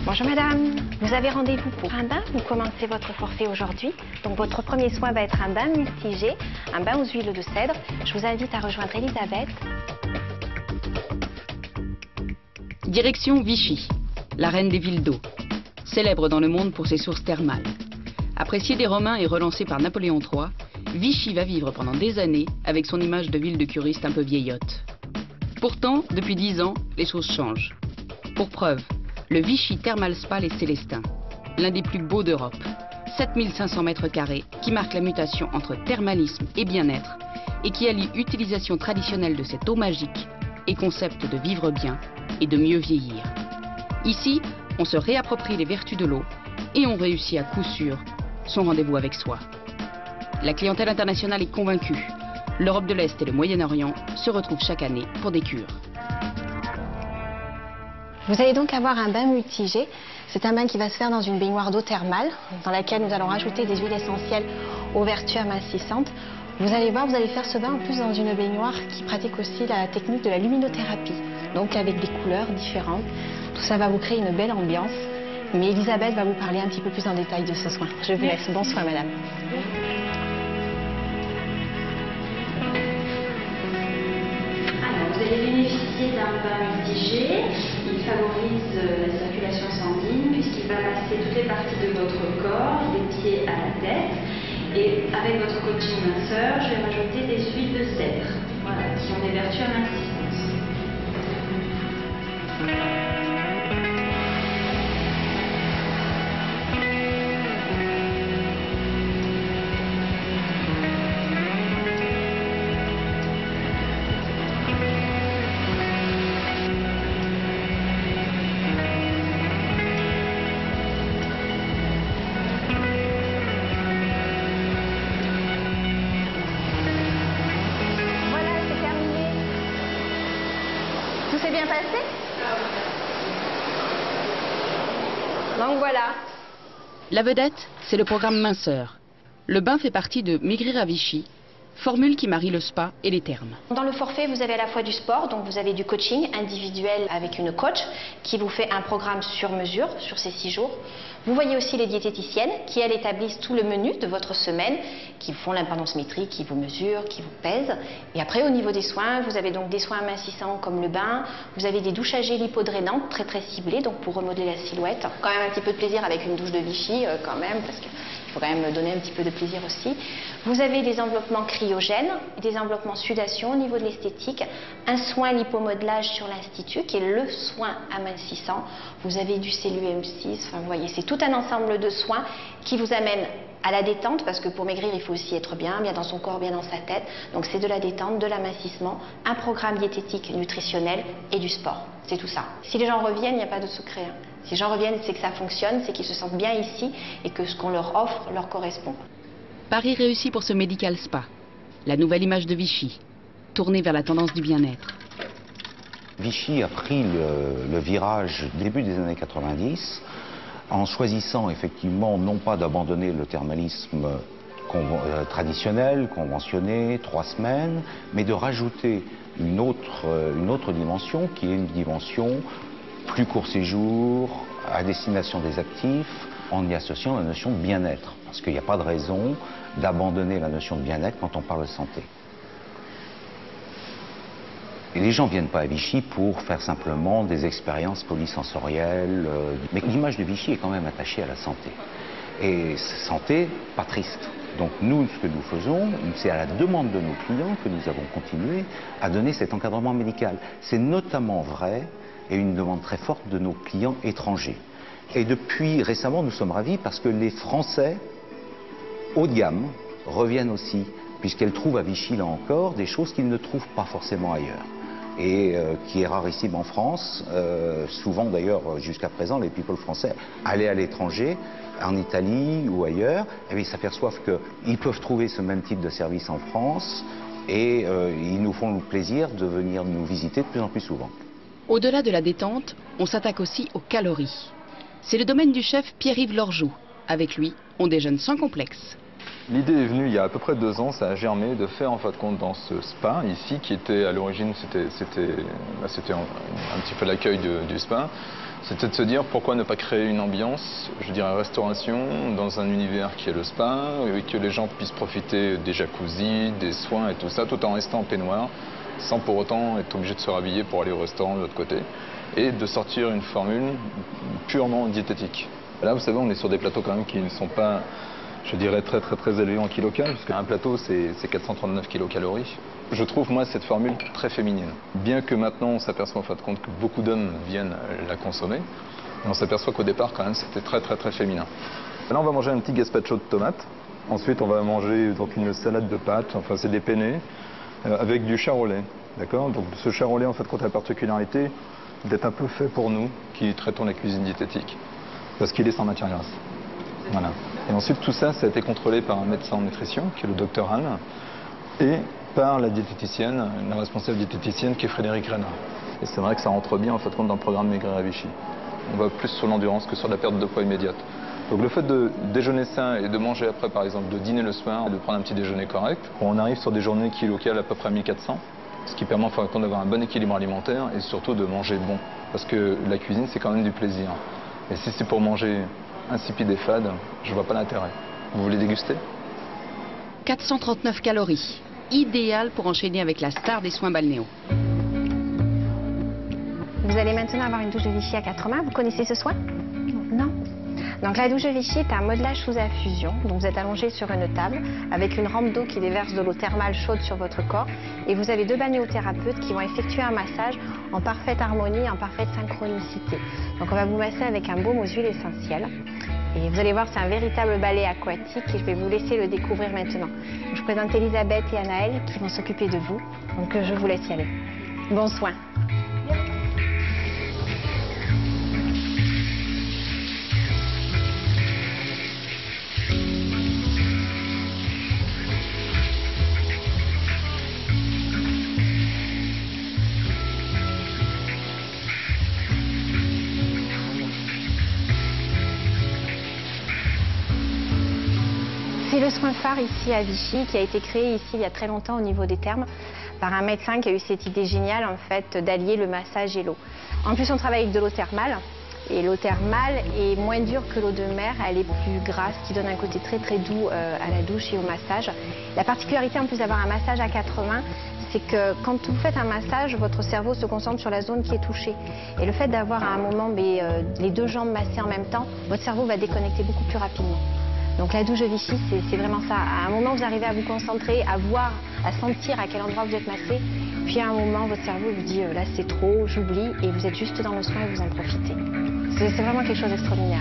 Bonjour madame, vous avez rendez-vous pour un bain. Vous commencez votre forfait aujourd'hui. Donc votre premier soin va être un bain multi-jet, un bain aux huiles de cèdre. Je vous invite à rejoindre Elisabeth. Direction Vichy, la reine des villes d'eau, célèbre dans le monde pour ses sources thermales. Appréciée des Romains et relancée par Napoléon III, Vichy va vivre pendant des années avec son image de ville de curistes un peu vieillotte. Pourtant, depuis 10 ans, les choses changent. Pour preuve, le Vichy Thermal Spa Les Célestins, l'un des plus beaux d'Europe, 7500 mètres carrés, qui marque la mutation entre thermalisme et bien-être et qui allie utilisation traditionnelle de cette eau magique et concept de vivre bien et de mieux vieillir. Ici, on se réapproprie les vertus de l'eau et on réussit à coup sûr son rendez-vous avec soi. La clientèle internationale est convaincue. L'Europe de l'Est et le Moyen-Orient se retrouvent chaque année pour des cures. Vous allez donc avoir un bain multi-jet. C'est un bain qui va se faire dans une baignoire d'eau thermale, dans laquelle nous allons rajouter des huiles essentielles aux vertus amincissantes. Vous allez voir, vous allez faire ce bain en plus dans une baignoire qui pratique aussi la technique de la luminothérapie, donc avec des couleurs différentes. Tout ça va vous créer une belle ambiance. Mais Elisabeth va vous parler un petit peu plus en détail de ce soin. Je vous laisse. Bon soin, madame. Alors, vous allez bénéficier d'un bain multi-jet. Il favorise la circulation sanguine puisqu'il va masser toutes les parties de votre corps, des pieds à la tête. Et avec votre coaching minceur, je vais rajouter des huiles de cèdre, voilà, qui ont des vertus amincissantes. Tout s'est bien passé? Donc voilà. La vedette, c'est le programme minceur. Le bain fait partie de Maigrir à Vichy, formule qui marie le spa et les thermes. Dans le forfait, vous avez à la fois du sport, donc vous avez du coaching individuel avec une coach qui vous fait un programme sur mesure sur ces 6 jours. Vous voyez aussi les diététiciennes qui, elles, établissent tout le menu de votre semaine, qui font l'impédance métrique, qui vous mesurent, qui vous pèsent. Et après, au niveau des soins, vous avez donc des soins amincissants comme le bain, vous avez des douches à gel hypodrainantes très très ciblées, donc pour remodeler la silhouette. Quand même un petit peu de plaisir avec une douche de Vichy, quand même, parce qu'il faut quand même donner un petit peu de plaisir aussi. Vous avez des enveloppements cryogènes, des enveloppements sudation au niveau de l'esthétique, un soin lipomodelage sur l'institut qui est le soin amincissant. Vous avez du CELU-M6, enfin vous voyez, c'est tout un ensemble de soins qui vous amènent à la détente, parce que pour maigrir, il faut aussi être bien dans son corps, bien dans sa tête. Donc c'est de la détente, de l'amincissement, un programme diététique, nutritionnel et du sport. C'est tout ça. Si les gens reviennent, il n'y a pas de secret. Si les gens reviennent, c'est que ça fonctionne, c'est qu'ils se sentent bien ici et que ce qu'on leur offre leur correspond. Paris réussi pour ce Medical Spa, la nouvelle image de Vichy, tournée vers la tendance du bien-être. Vichy a pris le virage début des années 90 en choisissant effectivement non pas d'abandonner le thermalisme traditionnel, conventionné, 3 semaines, mais de rajouter une autre dimension qui est une dimension plus court séjour, à destination des actifs, en y associant la notion de bien-être. Parce qu'il n'y a pas de raison d'abandonner la notion de bien-être quand on parle de santé. Et les gens ne viennent pas à Vichy pour faire simplement des expériences polysensorielles. Mais l'image de Vichy est quand même attachée à la santé. Et santé, pas triste. Donc nous, ce que nous faisons, c'est à la demande de nos clients que nous avons continué à donner cet encadrement médical. C'est notamment vrai, et une demande très forte de nos clients étrangers. Et depuis récemment, nous sommes ravis parce que les Français, haut de gamme, reviennent aussi, puisqu'elles trouvent à Vichy, là encore, des choses qu'ils ne trouvent pas forcément ailleurs. Et qui est rarissime en France. Souvent d'ailleurs, jusqu'à présent, les people français allaient à l'étranger, en Italie ou ailleurs, et ils s'aperçoivent qu'ils peuvent trouver ce même type de service en France, et ils nous font le plaisir de venir nous visiter de plus en plus souvent. Au-delà de la détente, on s'attaque aussi aux calories. C'est le domaine du chef Pierre-Yves Lorgeau. Avec lui, on déjeune sans complexe. L'idée est venue il y a à peu près 2 ans, ça a germé de faire en fin de compte dans ce spa ici, qui était à l'origine, c'était un petit peu l'accueil du spa, c'était de se dire pourquoi ne pas créer une ambiance, je dirais restauration, dans un univers qui est le spa, et que les gens puissent profiter des jacuzzis, des soins et tout ça, tout en restant en peignoir, sans pour autant être obligé de se rhabiller pour aller au restaurant de l'autre côté, et de sortir une formule purement diététique. Là, vous savez, on est sur des plateaux quand même qui ne sont pas, je dirais, très élevés en kilocal, parce qu'un plateau, c'est 439 kilocalories. Je trouve, moi, cette formule très féminine. Bien que maintenant, on s'aperçoit en fin de compte que beaucoup d'hommes viennent la consommer, mais on s'aperçoit qu'au départ, quand même, c'était très féminin. Là, on va manger un petit gazpacho de tomates. Ensuite, on va manger donc une salade de pâtes, enfin, c'est des penne, avec du charolais. D'accord? Donc, ce charolais, en fait, a la particularité d'être un peu fait pour nous, qui traitons la cuisine diététique, parce qu'il est sans matière grasse. Voilà. Et ensuite, tout ça, ça a été contrôlé par un médecin en nutrition, qui est le docteur Anne, et par la diététicienne, la responsable diététicienne, qui est Frédéric Renard. Et c'est vrai que ça rentre bien, en fait, dans le programme Maigrir à Vichy. On va plus sur l'endurance que sur la perte de poids immédiate. Donc le fait de déjeuner sain et de manger après, par exemple, de dîner le soir, et de prendre un petit déjeuner correct, on arrive sur des journées kilocales à peu près 1400, ce qui permet, en fin de compte, d'avoir un bon équilibre alimentaire et surtout de manger bon. Parce que la cuisine, c'est quand même du plaisir. Et si c'est pour manger insipide et fade, je vois pas l'intérêt. Vous voulez déguster? 439 calories, idéal pour enchaîner avec la star des soins balnéaux. Vous allez maintenant avoir une douche de Vichy à 4 mains. Vous connaissez ce soin? Non. Donc la douche de Vichy est un modelage sous infusion. Donc vous êtes allongé sur une table avec une rampe d'eau qui déverse de l'eau thermale chaude sur votre corps. Et vous avez 2 balnéothérapeutes qui vont effectuer un massage en parfaite harmonie, en parfaite synchronicité. Donc on va vous masser avec un baume aux huiles essentielles. Et vous allez voir, c'est un véritable balai aquatique et je vais vous laisser le découvrir maintenant. Je vous présente Elisabeth et Anaëlle qui vont s'occuper de vous. Donc je vous laisse y aller. Bon soin. C'est le soin phare ici à Vichy qui a été créé ici il y a très longtemps au niveau des thermes par un médecin qui a eu cette idée géniale en fait d'allier le massage et l'eau. En plus on travaille avec de l'eau thermale et l'eau thermale est moins dure que l'eau de mer, elle est plus grasse qui donne un côté très doux à la douche et au massage. La particularité en plus d'avoir un massage à 4 mains, c'est que quand vous faites un massage, votre cerveau se concentre sur la zone qui est touchée. Et le fait d'avoir à un moment les 2 jambes massées en même temps, votre cerveau va déconnecter beaucoup plus rapidement. Donc la douche de Vichy, c'est vraiment ça. À un moment, vous arrivez à vous concentrer, à voir, à sentir à quel endroit vous êtes massé. Puis à un moment, votre cerveau vous dit là c'est trop, j'oublie, et vous êtes juste dans le soin et vous en profitez. C'est vraiment quelque chose d'extraordinaire.